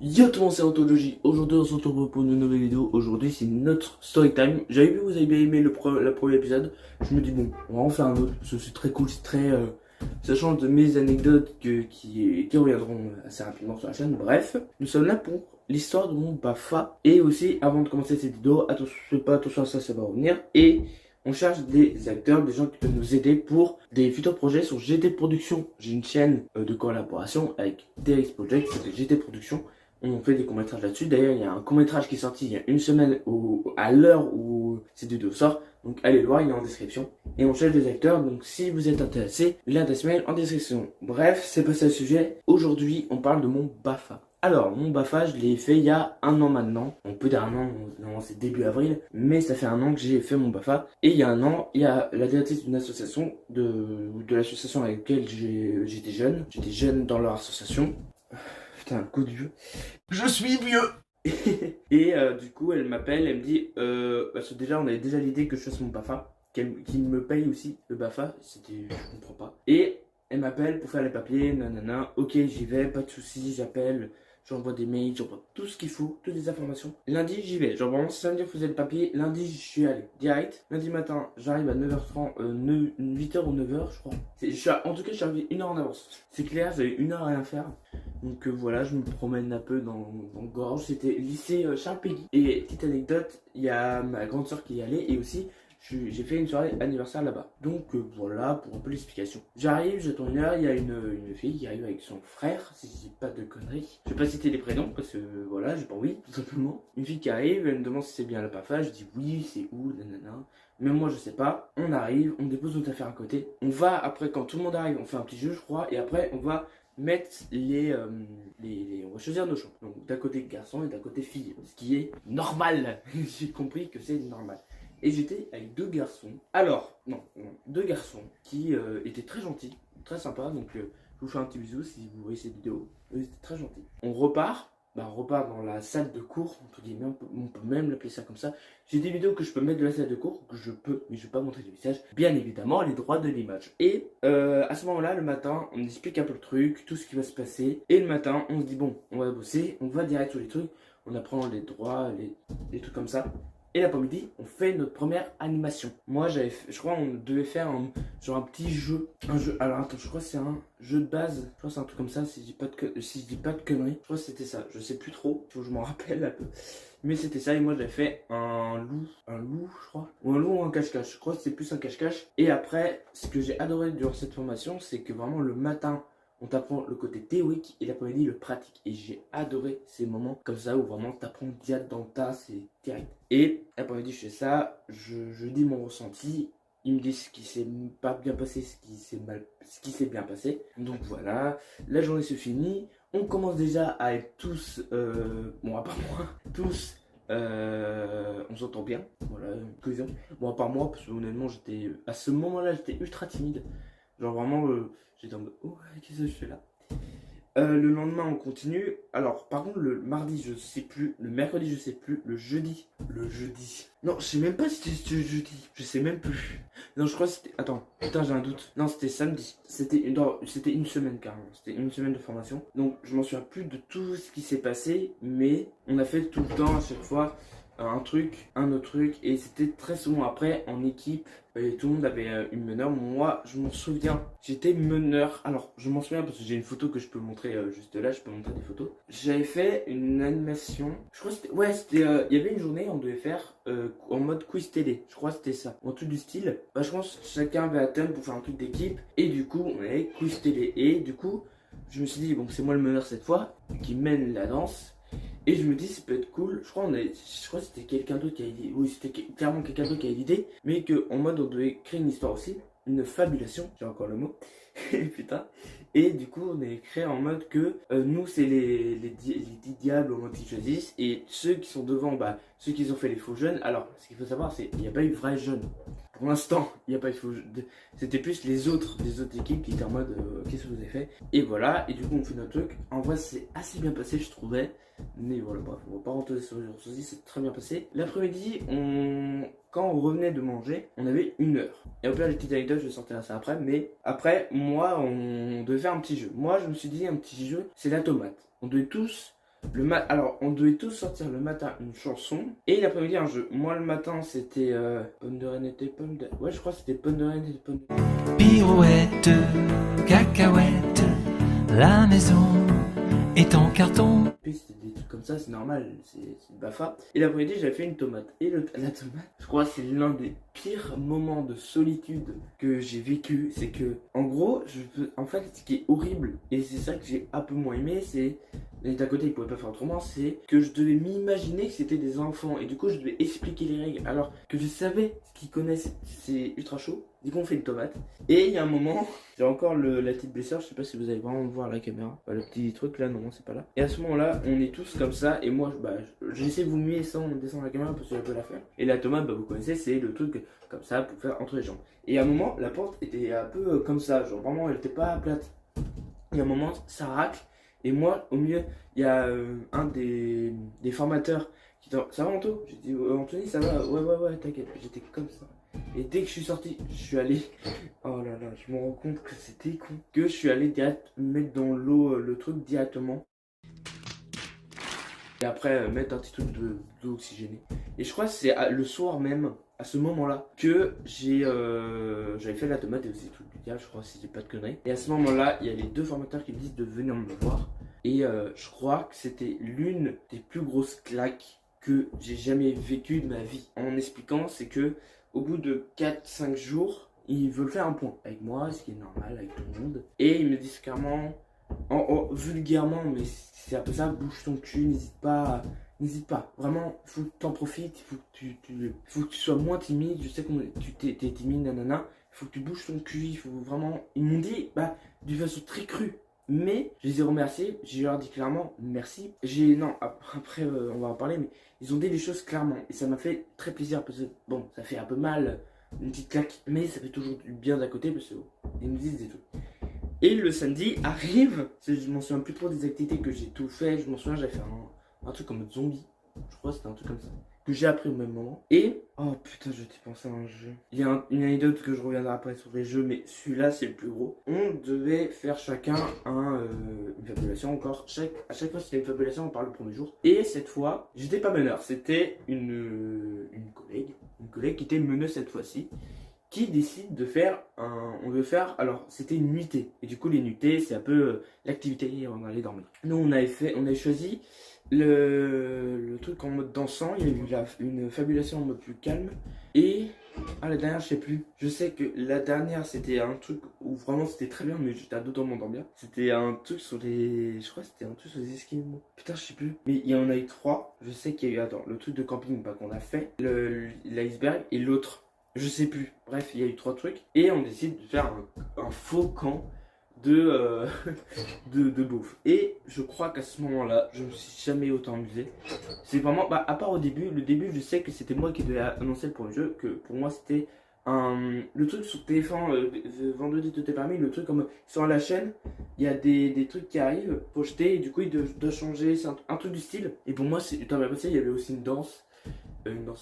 Yo tout le monde, c'est Anthologie. Aujourd'hui on se retrouve pour une nouvelle vidéo. Aujourd'hui c'est notre story time. J'avais vu que vous avez bien aimé le premier épisode. Je me dis bon, on va en faire un autre parce que c'est très cool, c'est très ça change de mes anecdotes qui reviendront assez rapidement sur la chaîne. Bref, nous sommes là pour l'histoire de mon Bafa. Et aussi avant de commencer cette vidéo, attention à ça, ça va revenir. Et on cherche des acteurs, des gens qui peuvent nous aider pour des futurs projets sur GT Productions. J'ai une chaîne de collaboration avec DX Project, c'est GT Productions. On fait des courts-métrages là-dessus. D'ailleurs, il y a un court-métrage qui est sorti il y a une semaine à l'heure où cette vidéo sort. Donc allez le voir, il est en description. Et on cherche des acteurs, donc si vous êtes intéressé, l'adresse mail en description. Bref, c'est passé à ce sujet. Aujourd'hui, on parle de mon Bafa. Alors, mon Bafa, je l'ai fait il y a un an maintenant. On peut dire un an, non, c'est début avril. Mais ça fait un an que j'ai fait mon Bafa. Et il y a un an, il y a la directrice d'une association, de l'association avec laquelle j'étais jeune. J'étais jeune dans leur association. Putain, un coup de vieux. Je suis vieux. Et du coup, elle m'appelle, elle me dit, parce que déjà, on avait déjà l'idée que je fasse mon Bafa, qu'il me paye aussi le Bafa, je comprends pas. Et elle m'appelle pour faire les papiers, nanana, ok, j'y vais, pas de soucis, j'appelle, j'envoie des mails, j'envoie tout ce qu'il faut, toutes les informations. Lundi, j'y vais, genre vraiment, samedi, je faisais le papier, lundi, je suis allé, direct. Lundi matin, j'arrive à 9h30, 8h ou 9h, je crois. En tout cas, je suis arrivé 1h en avance. C'est clair, j'avais 1h à rien faire. Donc voilà, je me promène un peu dans Gorge. C'était lycée Charles Péguy. Et petite anecdote, il y a ma grande soeur qui y allait et aussi j'ai fait une soirée anniversaire là-bas. Donc voilà pour un peu l'explication. J'arrive, j'attends une heure, il y a une fille qui arrive avec son frère, si je dis pas de conneries. Je vais pas citer les prénoms parce que voilà, j'ai pas envie, tout simplement. Une fille qui arrive, elle me demande si c'est bien la PAFA, je dis oui, c'est où, nanana. Même moi je sais pas. On arrive, on dépose notre affaire à côté. On va après, quand tout le monde arrive, on fait un petit jeu je crois, et après on va mettre on va choisir nos champs. Donc d'un côté garçon et d'un côté fille, ce qui est normal. J'ai compris que c'est normal. Et j'étais avec deux garçons. Alors, non, deux garçons qui étaient très gentils, très sympas. Donc je vous fais un petit bisou si vous voyez cette vidéo. Ils étaient très gentils. On repart dans la salle de cours, entre guillemets, on peut même l'appeler ça comme ça. J'ai des vidéos que je peux mettre de la salle de cours, que je peux, mais je ne vais pas montrer le visage. Bien évidemment, les droits de l'image. Et à ce moment-là, le matin, on explique un peu le truc, tout ce qui va se passer. Et le matin, on se dit, bon, on va bosser, on va direct sur les trucs, on apprend les droits, les trucs comme ça. Et l'après-midi, on fait notre première animation. Moi, je crois on devait faire genre un petit jeu. Un jeu. Alors attends, je crois que c'est un jeu de base. Je crois que c'est un truc comme ça, si je dis pas de conneries. Je crois que c'était ça. Je sais plus trop. Faut que je m'en rappelle un peu. Mais c'était ça. Et moi, j'avais fait un loup, je crois. Ou un loup ou un cache-cache. Je crois que c'était plus un cache-cache. Et après, ce que j'ai adoré durant cette formation, c'est que vraiment le matin, on t'apprend le côté théorique et l'après-midi le pratique. Et j'ai adoré ces moments comme ça où vraiment t'apprends direct dans le tas, c'est direct. Et l'après-midi je fais ça, je dis mon ressenti. Ils me disent ce qui s'est pas bien passé, ce qui s'est bien passé. Donc voilà, la journée se finit. On commence déjà à être tous, bon à part moi, tous on s'entend bien, voilà, une cohésion. Bon, à part moi, parce que honnêtement, à ce moment-là, j'étais ultra timide. Genre vraiment, j'étais en mode, oh, qu'est-ce que je fais là? Le lendemain, on continue. Alors, par contre, le mardi, je sais plus. Le mercredi, je sais plus. Le jeudi. Le jeudi. Non, je sais même pas si c'était jeudi. Je sais même plus. Non, je crois que c'était. Attends, putain, j'ai un doute. Non, c'était samedi. C'était une semaine carrément. C'était une semaine de formation. Donc, je m'en souviens plus de tout ce qui s'est passé. Mais on a fait tout le temps, à chaque fois, un truc, un autre truc. Et c'était très souvent après, en équipe. Et tout le monde avait une meneur. Moi, je m'en souviens. J'étais meneur. Alors, je m'en souviens parce que j'ai une photo que je peux montrer juste là. Je peux montrer des photos. J'avais fait une animation. Je crois que c'était. Ouais, c'était. Il y avait une journée, on devait faire en mode quiz télé. Je crois que c'était ça. Un truc du style. Bah, je pense que chacun avait un thème pour faire un truc d'équipe. Et du coup, on avait quiz télé. Et du coup, je me suis dit, bon, c'est moi le meneur cette fois, qui mène la danse. Et je me dis, ça peut être cool. Je crois que c'était quelqu'un d'autre qui a l'idée. Oui, c'était clairement quelqu'un d'autre qui a l'idée. Mais qu'en mode, on devait créer une histoire aussi. Une fabulation. J'ai encore le mot. Putain. Et du coup, on est créé en mode que nous, c'est les 10 diables au mode qu'ils choisissent. Et ceux qui sont devant, bah, ceux qui ont fait les faux jeunes. Alors, ce qu'il faut savoir, c'est qu'il n'y a pas eu vrai jeune. Pour l'instant, il n'y a pas eu faux jeunes. C'était plus les autres équipes qui étaient en mode qu'est-ce que vous avez fait. Et voilà. Et du coup, on fait notre truc. En vrai, c'est assez bien passé, je trouvais. Mais voilà, bref, on va pas rentrer sur le ressenti, c'est très bien passé. L'après-midi, quand on revenait de manger, on avait une heure. Et au pire, les petites anecdotes, je vais sortir ça après. Mais après, moi, on devait faire un petit jeu. Moi, je me suis dit, un petit jeu, c'est la tomate. On devait tous Alors, on devait tous sortir le matin une chanson et l'après-midi un jeu. Moi, le matin, c'était pomme de Rennes et pomme de... Ouais, je crois que c'était pomme de Rennes et pomme de... Pirouette, cacahuète, la maison est en carton. Puis c'était des trucs comme ça, c'est normal, c'est une bafa. Et l'après-midi, j'avais fait une tomate. Et la tomate, je crois que c'est l'un des pires moments de solitude que j'ai vécu. C'est que, en gros, en fait, ce qui est horrible, et c'est ça que j'ai un peu moins aimé, c'est... Et d'un côté, ils pouvaient pas faire autrement, c'est que je devais m'imaginer que c'était des enfants. Et du coup, je devais expliquer les règles. Alors que je savais ce qu'ils connaissent, c'est ultra chaud. Du coup, on fait une tomate. Et il y a un moment, j'ai encore la petite blessure. Je sais pas si vous allez vraiment voir la caméra. Le petit truc là, non, c'est pas là. Et à ce moment-là, on est tous comme ça. Et moi, j'essaie de vous mimer sans descendre la caméra parce que je peux la faire. Et la tomate, vous connaissez, c'est le truc comme ça pour faire entre les jambes. Et à un moment, la porte était un peu comme ça. Genre vraiment, elle était pas plate. Et à un moment, ça racle. Et moi, au milieu, il y a un des formateurs qui dit ça va Anto? J'ai dit Anthony, ça va? Ouais, t'inquiète. J'étais comme ça. Et dès que je suis sorti, je suis allé. Oh là là, je me rends compte que c'était con. Que je suis allé direct mettre dans l'eau le truc directement. Et après, mettre un petit truc d'eau oxygénée. Et je crois que c'est le soir même, à ce moment-là, que j'avais fait la tomate et aussi le truc du diable, je crois, si j'ai pas de conneries. Et à ce moment-là, il y a les deux formateurs qui me disent de venir me voir. Et je crois que c'était l'une des plus grosses claques que j'ai jamais vécues de ma vie. En expliquant, c'est que au bout de 4-5 jours, ils veulent faire un point avec moi, ce qui est normal avec tout le monde. Et ils me disent clairement, vulgairement, mais c'est un peu ça, bouge ton cul, n'hésite pas. Vraiment, faut que tu en profites, faut que tu sois moins timide. Je sais que t'es timide, nanana. Faut que tu bouges ton cul, il faut vraiment. Ils m'ont dit, d'une façon très crue. Mais je les ai remerciés, je leur ai dit clairement merci. Non, après on va en parler, mais ils ont dit les choses clairement. Et ça m'a fait très plaisir parce que, bon, ça fait un peu mal, une petite claque, mais ça fait toujours du bien d'à côté parce qu'ils me disent des trucs. Et le samedi arrive, je m'en souviens plus trop des activités que j'ai tout fait. Je m'en souviens, j'avais fait un truc comme zombie. Je crois que c'était un truc comme ça. Que j'ai appris au même moment. Et, oh putain, je t'ai pensé à un jeu. Il y a une anecdote que je reviendrai après sur les jeux, mais celui-là, c'est le plus gros. On devait faire chacun une fabulation encore. À chaque fois, c'était une fabulation, on parle le premier jour. Et cette fois, j'étais pas meneur. C'était une collègue qui était meneuse cette fois-ci, qui décide de faire alors c'était une nuitée, et du coup les nuitées c'est un peu l'activité on allait dormir. Nous on avait choisi le truc en mode dansant, il y a eu une fabulation en mode plus calme, et la dernière je sais plus, je sais que la dernière c'était un truc où vraiment c'était très bien, mais j'étais à deux doigts de m'endormir. C'était un truc sur je crois que c'était un truc sur les esquimaux, putain je sais plus, mais il y en a eu trois. Je sais qu'il y a eu le truc de camping qu'on a fait, l'iceberg, et l'autre je sais plus. Bref, il y a eu trois trucs. Et on décide de faire un faux camp de bouffe. Et je crois qu'à ce moment-là, je me suis jamais autant amusé. C'est vraiment, à part au début, le début, je sais que c'était moi qui devais annoncer le premier jeu. Que pour moi, c'était le truc sur TF1, vendredi tout est permis. Le truc comme sur la chaîne, il y a des trucs qui arrivent, projetés. Et du coup, il doit changer. C'est un truc du style. Et pour moi, dans la il y avait aussi une danse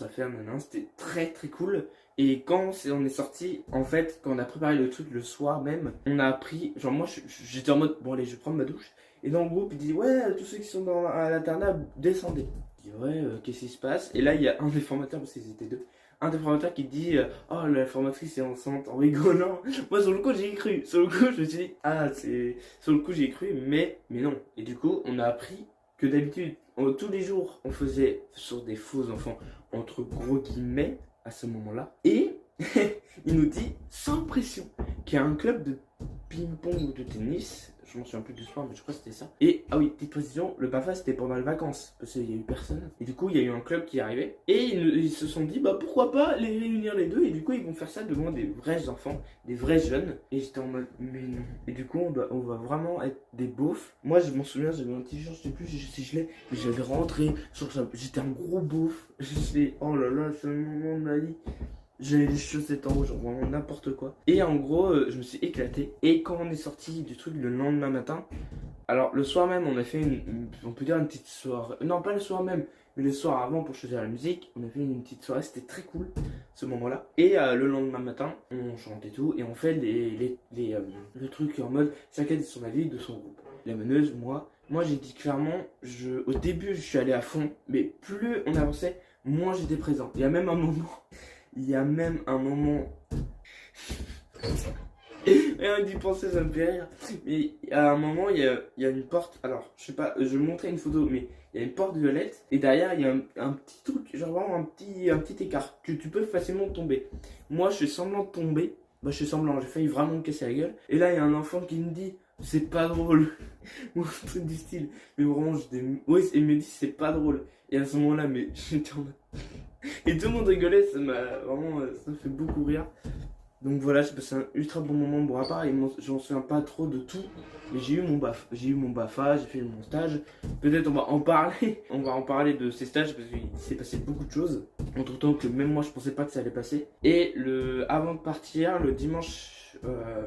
à faire, c'était très très cool. Et quand on est sorti, en fait, quand on a préparé le truc le soir même, on a appris, genre moi j'étais en mode, bon allez, je vais prendre ma douche. Et dans le groupe, il dit, ouais, tous ceux qui sont à l'internat, descendez. Je dis, ouais, qu'est-ce qui se passe? Et là, il y a un des formateurs, parce qu'ils étaient deux, un des formateurs qui dit, oh, la formatrice est enceinte, en rigolant. Moi, sur le coup, j'y ai cru. Sur le coup, je me suis dit, sur le coup, j'y ai cru, mais non. Et du coup, on a appris que d'habitude, tous les jours, on faisait sur des faux enfants, entre gros guillemets, à ce moment-là. Et il nous dit, sans pression, qu'il y a un club de ping-pong ou de tennis, je m'en souviens plus du sport, mais je crois que c'était ça. Et, ah oui, petite précision, le BAFA c'était pendant les vacances, parce qu'il y a eu personne. Et du coup, il y a eu un club qui est arrivé. Et ils se sont dit, pourquoi pas les réunir les deux. Et du coup, ils vont faire ça devant des vrais enfants, des vrais jeunes. Et j'étais en mode, mais non. Et du coup, on va vraiment être des beaufs. Moi, je m'en souviens, j'avais un t-shirt, je sais plus si je l'ai, mais j'avais rentré sur ça. J'étais un gros beauf. Oh là là, c'est le moment de ma vie. J'avais les chaussettes en haut, genre vraiment n'importe quoi. Et en gros, je me suis éclaté. Et quand on est sorti du truc le lendemain matin, alors le soir même, on a fait on peut dire une petite soirée. Non, pas le soir même, mais le soir avant pour choisir la musique. On a fait une petite soirée, c'était très cool ce moment-là. Et le lendemain matin, on chante et tout. Et on fait le truc en mode chacun dit son avis de son groupe. La meneuse, moi, Moi j'ai dit clairement, au début je suis allé à fond, mais plus on avançait, moins j'étais présent. Il y a même un moment, il y a même un moment, rien d'y penser ça me fait rire, mais à un moment il y a une porte, alors je sais pas, je vais vous montrer une photo, mais il y a une porte violette, et derrière il y a un petit truc, genre vraiment un petit écart, que tu peux facilement tomber. Moi je fais semblant de tomber, bah je fais semblant, j'ai failli vraiment me casser la gueule, et là il y a un enfant qui me dit, c'est pas drôle, ou un truc du style, mais vraiment j'étais, ouais, il me dit c'est pas drôle, et à ce moment là, mais j'étais en mode... Et tout le monde rigolait, ça m'a vraiment, ça me fait beaucoup rire. Donc voilà, j'ai passé un ultra bon moment. Bon, à part, j'en souviens pas trop de tout, mais j'ai eu mon BAFA, j'ai fait mon stage. Peut-être on va en parler, on va en parler de ces stages parce qu'il s'est passé beaucoup de choses. Entre temps que même moi je pensais pas que ça allait passer. Et avant de partir, le dimanche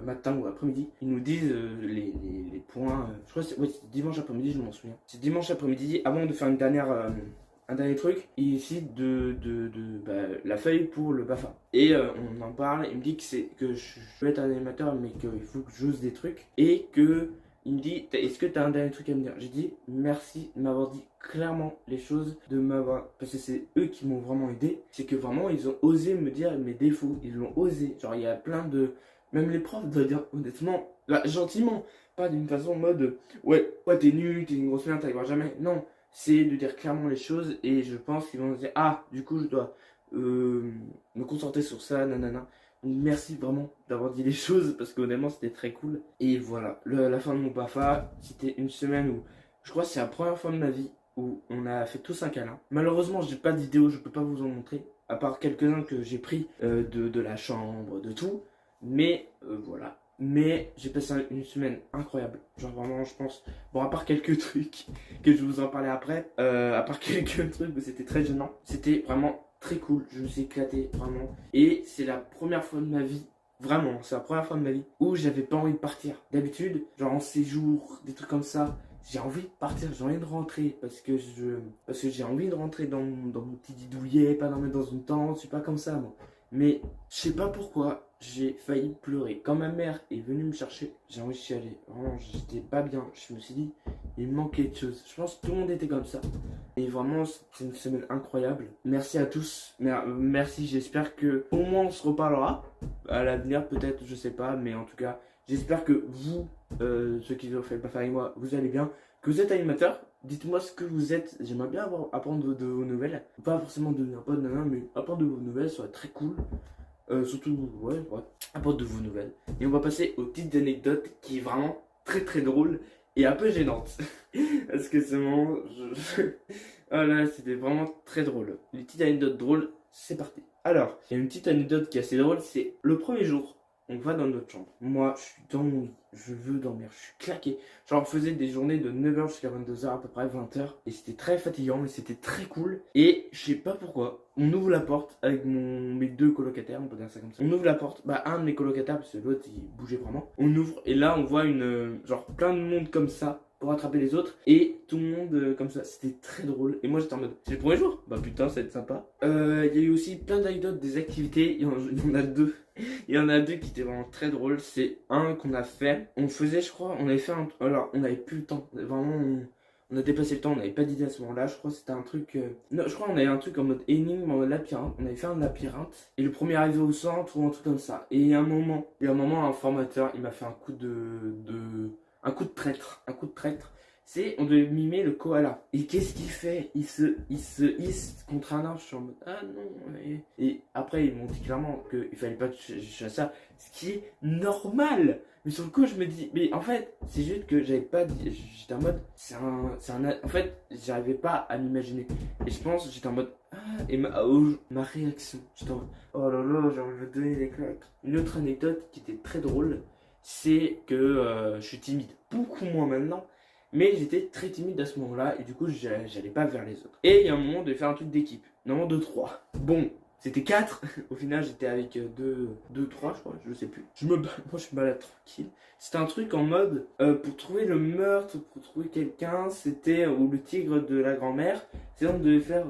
matin ou après-midi, ils nous disent les points. Je crois que c'est dimanche après-midi, je m'en souviens. C'est dimanche après-midi, avant de faire un dernier truc, il décide bah, la feuille pour le BAFA. Et on en parle, il me dit que je veux être un animateur, mais qu'il faut que j'ose des trucs. Et que il me dit, est-ce que tu as un dernier truc à me dire? J'ai dit, merci de m'avoir dit clairement les choses, parce que c'est eux qui m'ont vraiment aidé. C'est que vraiment, ils ont osé me dire mes défauts, ils l'ont osé. Genre, il y a plein de... Même les profs doivent dire honnêtement, bah, gentiment, pas d'une façon en mode, ouais, t'es nul, t'es une grosse merde, t'arriveras jamais. Non. C'est de dire clairement les choses et je pense qu'ils vont se dire ah du coup je dois me concentrer sur ça nanana. Donc merci vraiment d'avoir dit les choses parce qu'honnêtement c'était très cool. Et voilà, la fin de mon BAFA, c'était une semaine où je crois que c'est la première fois de ma vie où on a fait tous un câlin. Malheureusement j'ai pas de vidéo, je peux pas vous en montrer à part quelques-uns que j'ai pris de la chambre, de tout. Mais voilà. Mais j'ai passé une semaine incroyable. Genre vraiment, je pense. Bon, à part quelques trucs que je vais vous en parler après. À part quelques trucs où c'était très gênant. C'était vraiment très cool. Je me suis éclaté vraiment. Et c'est la première fois de ma vie. Vraiment, c'est la première fois de ma vie où j'avais pas envie de partir. D'habitude, genre en séjour, des trucs comme ça. J'ai envie de partir, j'ai envie de rentrer parce que j'ai envie de rentrer dans mon petit didouillet, pas dormir dans une tente, je suis pas comme ça moi. Mais je sais pas pourquoi, j'ai failli pleurer. Quand ma mère est venue me chercher, j'ai envie de chialer. Vraiment, j'étais pas bien. Je me suis dit, il me manquait de choses. Je pense que tout le monde était comme ça. Et vraiment, c'est une semaine incroyable. Merci à tous. Merci, j'espère que au moins on se reparlera. À l'avenir, peut-être, je sais pas. Mais en tout cas, j'espère que vous, ceux qui ont fait le BAFA avec moi, vous allez bien. Que vous êtes animateur. Dites-moi ce que vous êtes. J'aimerais bien apprendre de vos nouvelles. Pas forcément devenir pote, mais apprendre de vos nouvelles, ça va être très cool. Surtout, ouais, apprendre de vos nouvelles. Et on va passer aux petites anecdotes qui est vraiment très très drôle et un peu gênante. Parce que ce moment, oh là, c'était vraiment très drôle. Les petites anecdotes drôles, c'est parti. Alors, il y a une petite anecdote qui est assez drôle, c'est le premier jour. On va dans notre chambre. Moi, je suis dans mon lit. Je veux dormir. Je suis claqué. Genre, on faisait des journées de 9h jusqu'à 22h, à peu près 20h. Et c'était très fatigant, mais c'était très cool. Et je sais pas pourquoi. On ouvre la porte avec mes deux colocataires, on peut dire ça comme ça. On ouvre la porte. Bah, un de mes colocataires, parce que l'autre, il bougeait vraiment. On ouvre. Et là, on voit genre, plein de monde comme ça pour attraper les autres. Et tout le monde comme ça. C'était très drôle. Et moi, j'étais en mode, c'est le premier jour. Bah, putain, ça va être sympa. Il y a eu aussi plein d'anecdotes, des activités. Il y en a deux. Il y en a deux qui étaient vraiment très drôles. C'est un qu'on a fait. On faisait, je crois, on avait fait un... Alors, on n'avait plus le temps. Vraiment, on a dépassé le temps. On n'avait pas d'idée à ce moment-là. Je crois que c'était un truc... Non, je crois qu'on avait un truc en mode énigme, en mode labyrinthe. On avait fait un labyrinthe. Et le premier arrivé au centre ou un truc comme ça. Et il y a un moment, un formateur, il m'a fait un coup un coup de traître. Un coup de traître. C'est, on devait mimer le koala. Et qu'est-ce qu'il fait? Il se hisse contre un arbre. Je suis en mode, ah non. Et après, ils m'ont dit clairement qu'il fallait pas toucher à ça. Ce qui est normal. Mais sur le coup, je me dis, mais en fait, c'est juste que j'avais pas dit, j'étais en mode, en fait, j'arrivais pas à m'imaginer. Et je pense, j'étais en mode, ah, et ma réaction, j'étais en mode, oh là là, j'ai envie de donner des claques. Une autre anecdote qui était très drôle, c'est que je suis timide. Beaucoup moins maintenant. Mais j'étais très timide à ce moment-là et du coup j'allais pas vers les autres. Et il y a un moment de faire un truc d'équipe. Normalement 2-3. Bon, c'était 4. Au final j'étais avec 2-3 je crois, je sais plus. Moi je me balade tranquille. C'était un truc en mode pour trouver le meurtre, pour trouver quelqu'un, c'était ou le tigre de la grand-mère. C'est on devait faire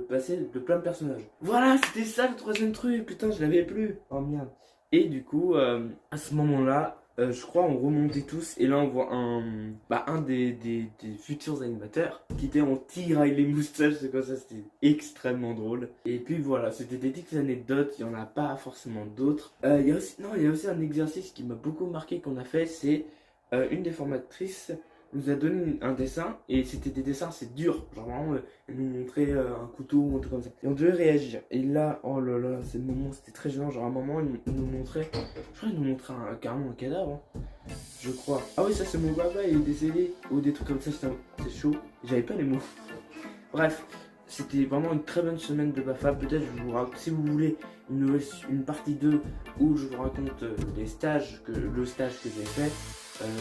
passer de plein de personnages. Voilà, c'était ça le troisième truc. Putain, je l'avais plus. Oh merde. Et du coup, à ce moment-là, je crois on remontait tous et là on voit un des futurs animateurs qui était en tigre avec les moustaches, c'est comme ça, c'était extrêmement drôle. Et puis voilà, c'était des petites anecdotes, il n'y en a pas forcément d'autres. Il y a aussi un exercice qui m'a beaucoup marqué qu'on a fait, c'est une des formatrices nous a donné un dessin et c'était des dessins assez durs, genre vraiment elle nous montrait un couteau ou un truc comme ça et on devait réagir. Et là, oh là là, c'est le moment, c'était très gênant, genre à un moment elle nous montrait, je crois qu'elle nous montrait carrément un cadavre, hein, je crois. Ah oui, ça c'est mon papa, il est décédé ou des trucs comme ça, c'est chaud, j'avais pas les mots. Bref, c'était vraiment une très bonne semaine de Bafa. Peut-être je vous raconte, si vous voulez une partie 2 où je vous raconte le stage que j'ai fait.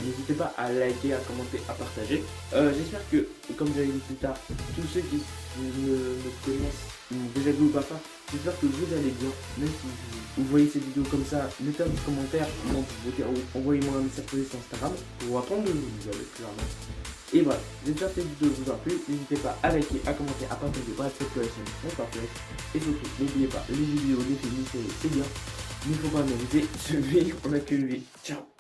N'hésitez pas à liker, à commenter, à partager. J'espère que, comme j'avais dit plus tard, tous ceux qui me connaissent ont déjà vu au Bafa, j'espère que vous allez bien. Même si vous voyez ces vidéos comme ça, mettez un petit commentaire, envoyez-moi un message privé sur Instagram pour apprendre de vous avec plus rarement. Et voilà, j'espère que cette vidéo vous a plu. N'hésitez pas à liker, à commenter, à partager. Bref, cette collection est parfaite. Et surtout, n'oubliez pas, les vidéos, les films, c'est bien. Mais il faut pas mériter. Ce vie, on a qu'une vie. Ciao.